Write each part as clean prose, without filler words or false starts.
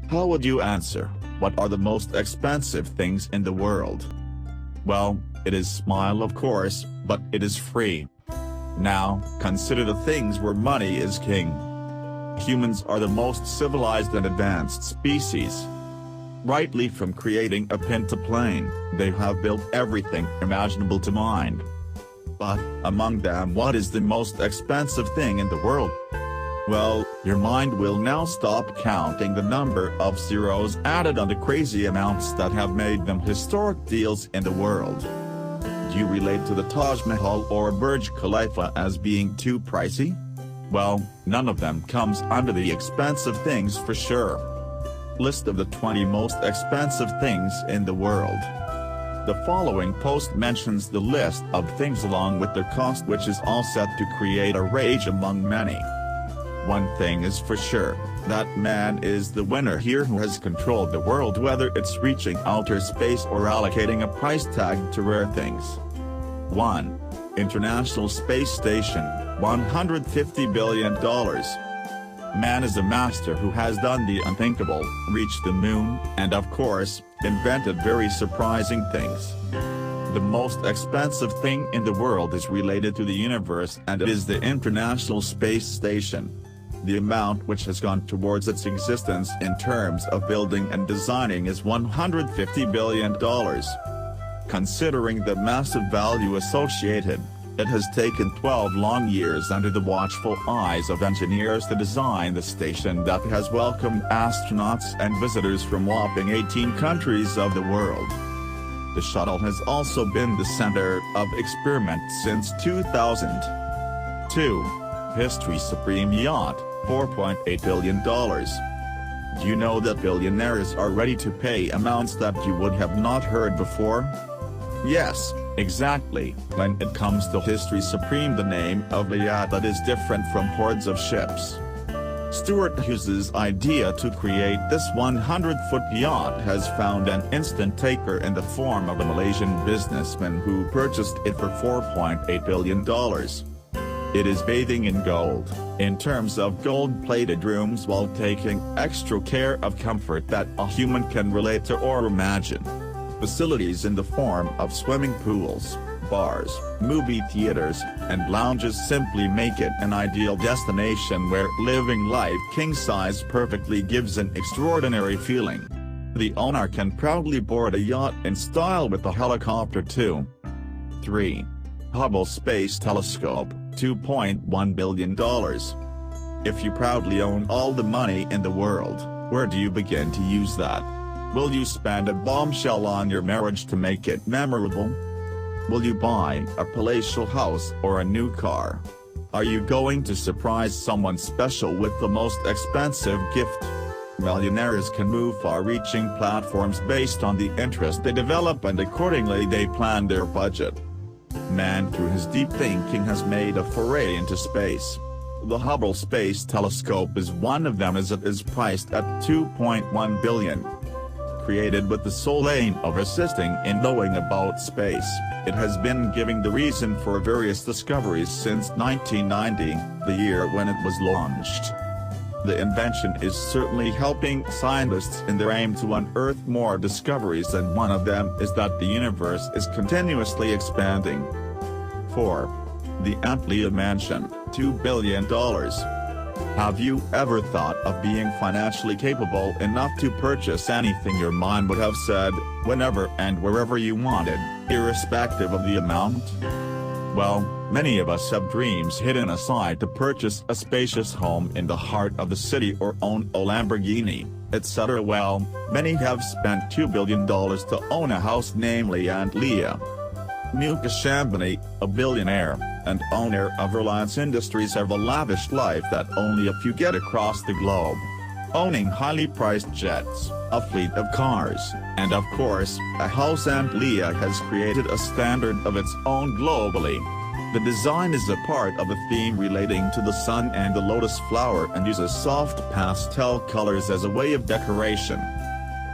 How would you answer? What are the most expensive things in the world? Well, it is smile of course, but it is free. Now, consider the things where money is king. Humans are the most civilized and advanced species. Rightly from creating a pin to plane, they have built everything imaginable to mind. But, among them, what is the most expensive thing in the world? Well, your mind will now stop counting the number of zeros added on the crazy amounts that have made them historic deals in the world. Do you relate to the Taj Mahal or Burj Khalifa as being too pricey? Well, none of them comes under the expensive things for sure. List of the 20 most expensive things in the world. The following post mentions the list of things along with their cost, which is all set to create a rage among many. One thing is for sure, that man is the winner here who has controlled the world, whether it's reaching outer space or allocating a price tag to rare things. 1. International Space Station, $150 billion. Man is a master who has done the unthinkable, reached the moon, and of course, invented very surprising things. The most expensive thing in the world is related to the universe, and it is the International Space Station. The amount which has gone towards its existence in terms of building and designing is $150 billion. Considering the massive value associated, it has taken 12 long years under the watchful eyes of engineers to design the station that has welcomed astronauts and visitors from whopping 18 countries of the world. The shuttle has also been the center of experiment since 2000. 2. History Supreme Yacht, $4.8 billion. Do you know that billionaires are ready to pay amounts that you would have not heard before? Yes, exactly. When it comes to History Supreme, the name of a yacht that is different from hordes of ships. Stuart Hughes's idea to create this 100-foot yacht has found an instant taker in the form of a Malaysian businessman who purchased it for $4.8 billion. It is bathing in gold, in terms of gold-plated rooms, while taking extra care of comfort that a human can relate to or imagine. Facilities in the form of swimming pools, bars, movie theaters, and lounges simply make it an ideal destination where living life king-size perfectly gives an extraordinary feeling. The owner can proudly board a yacht in style with a helicopter too. 3. Hubble Space Telescope, $2.1 billion. If you proudly own all the money in the world, where do you begin to use that? Will you spend a bombshell on your marriage to make it memorable? Will you buy a palatial house or a new car? Are you going to surprise someone special with the most expensive gift? Millionaires can move far-reaching platforms based on the interest they develop, and accordingly they plan their budget. Man, through his deep thinking, has made a foray into space. The Hubble Space Telescope is one of them, as it is priced at $2.1 billion. Created with the sole aim of assisting in knowing about space, it has been giving the reason for various discoveries since 1990, the year when it was launched. The invention is certainly helping scientists in their aim to unearth more discoveries, and one of them is that the universe is continuously expanding. 4. The Antlia Mansion, $2 billion. Have you ever thought of being financially capable enough to purchase anything your mind would have said, whenever and wherever you wanted, irrespective of the amount? Well, many of us have dreams hidden aside to purchase a spacious home in the heart of the city or own a Lamborghini, etc. Well, many have spent $2 billion to own a house, namely Antlia. 𝐂𝐿𝐴, a billionaire and owner of Reliance Industries, have a lavish life that only a few get across the globe. Owning highly priced jets, a fleet of cars, and of course, a house, Antlia has created a standard of its own globally. The design is a part of a theme relating to the sun and the lotus flower, and uses soft pastel colors as a way of decoration.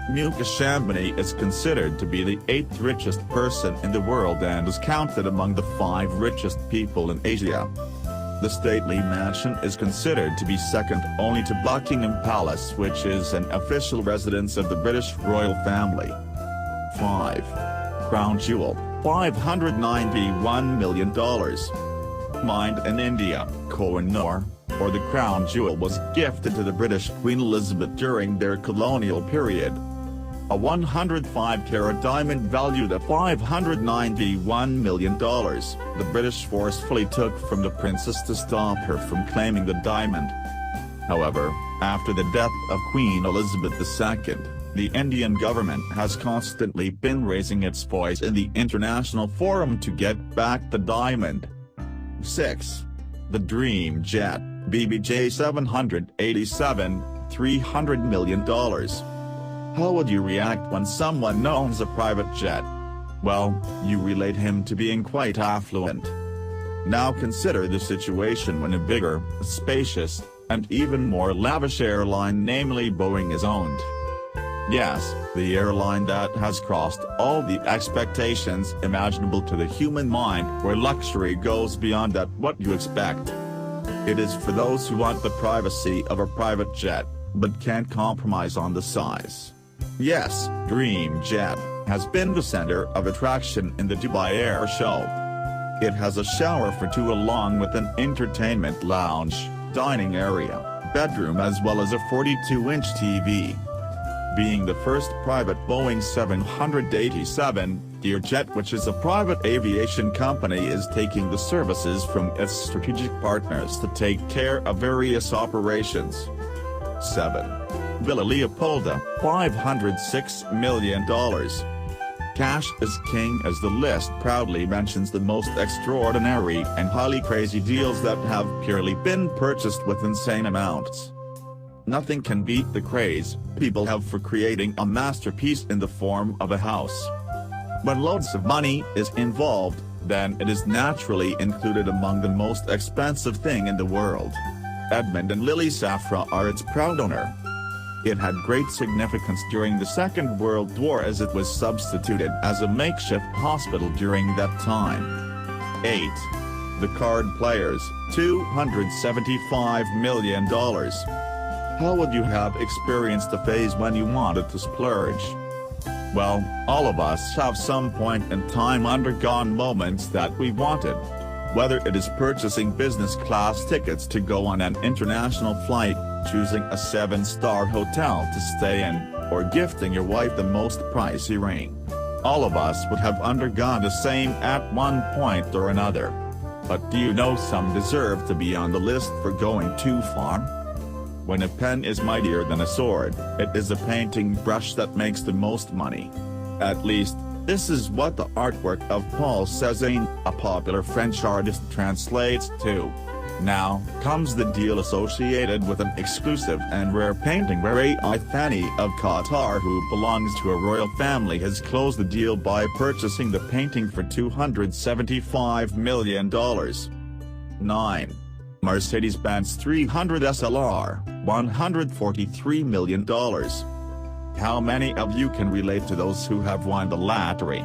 𝐂𝐿𝐴 is considered to be the 8th richest person in the world and is counted among the 5 richest people in Asia. The stately mansion is considered to be second only to Buckingham Palace, which is an official residence of the British royal family. 5. Crown Jewel, $591 million. Mined in India, Koh-i-Noor, or the crown jewel, was gifted to the British Queen Elizabeth during their colonial period. A 105-carat diamond valued at $591 million, the British forcefully took from the princess to stop her from claiming the diamond. However, after the death of Queen Elizabeth II, the Indian government has constantly been raising its voice in the international forum to get back the diamond. 6. The Dream Jet, BBJ 787, $300 million. How would you react when someone owns a private jet? Well, you relate him to being quite affluent. Now consider the situation when a bigger, spacious, and even more lavish airline, namely Boeing, is owned. Yes, the airline that has crossed all the expectations imaginable to the human mind, where luxury goes beyond that what you expect. It is for those who want the privacy of a private jet, but can't compromise on the size. Yes, Dream Jet has been the center of attraction in the Dubai Air Show. It has a shower for two along with an entertainment lounge, dining area, bedroom, as well as a 42-inch TV. Being the first private Boeing 787, Learjet, which is a private aviation company, is taking the services from its strategic partners to take care of various operations. 7. Villa Leopolda, $506 million. Cash is king, as the list proudly mentions the most extraordinary and highly crazy deals that have purely been purchased with insane amounts. Nothing can beat the craze people have for creating a masterpiece in the form of a house. When loads of money is involved, then it is naturally included among the most expensive thing in the world. Edmund and Lily Safra are its proud owner. It had great significance during the Second World War, as it was substituted as a makeshift hospital during that time. 8. The Card Players, $275 million. How would you have experienced a phase when you wanted to splurge? Well, all of us have some point in time undergone moments that we wanted. Whether it is purchasing business class tickets to go on an international flight, choosing a 7-star hotel to stay in, or gifting your wife the most pricey ring. All of us would have undergone the same at one point or another. But do you know some deserve to be on the list for going too far? When a pen is mightier than a sword, it is a painting brush that makes the most money. At least, this is what the artwork of Paul Cézanne, a popular French artist, translates to. Now comes the deal associated with an exclusive and rare painting, where Thani of Qatar, who belongs to a royal family, has closed the deal by purchasing the painting for $275 million. 9. Mercedes-Benz 300 SLR, $143 million. How many of you can relate to those who have won the lottery?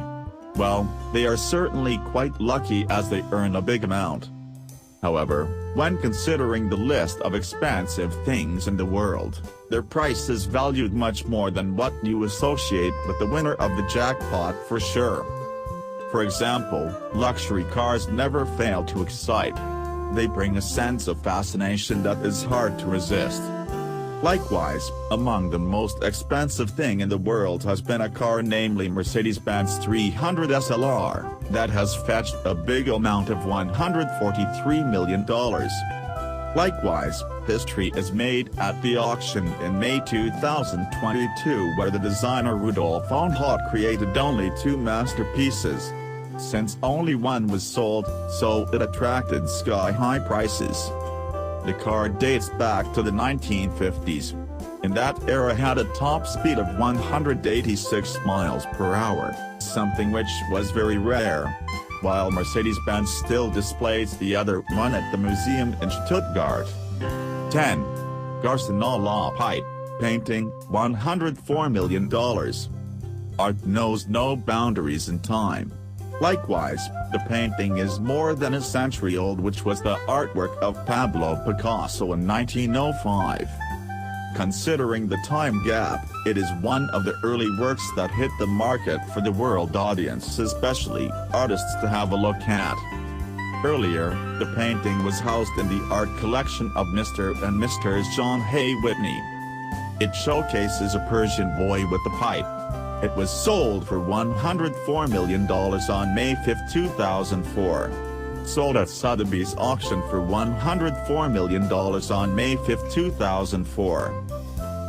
Well, they are certainly quite lucky, as they earn a big amount. However, when considering the list of expensive things in the world, their price is valued much more than what you associate with the winner of the jackpot, for sure. For example, luxury cars never fail to excite. They bring a sense of fascination that is hard to resist. Likewise, among the most expensive thing in the world has been a car, namely Mercedes-Benz 300 SLR, that has fetched a big amount of $143 million. Likewise, history is made at the auction in May 2022, where the designer Rudolf von Haut created only 2 masterpieces. Since only one was sold, so it attracted sky-high prices. The car dates back to the 1950s. In that era had a top speed of 186 miles per hour, something which was very rare. While Mercedes-Benz still displays the other one at the museum in Stuttgart. 10. Garçon La Pipe, painting, $104 million. Art knows no boundaries in time. Likewise, the painting is more than a century old, which was the artwork of Pablo Picasso in 1905. Considering the time gap, it is one of the early works that hit the market for the world audience, especially artists, to have a look at. Earlier, the painting was housed in the art collection of Mr. and Mrs. John Hay Whitney. It showcases a Persian boy with a pipe. It was sold for $104 million on May 5, 2004. Sold at Sotheby's auction for $104 million on May 5, 2004.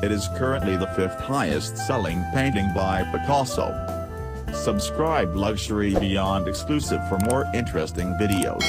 It is currently the 5th highest-selling painting by Picasso. Subscribe Luxury Beyond Exclusive for more interesting videos.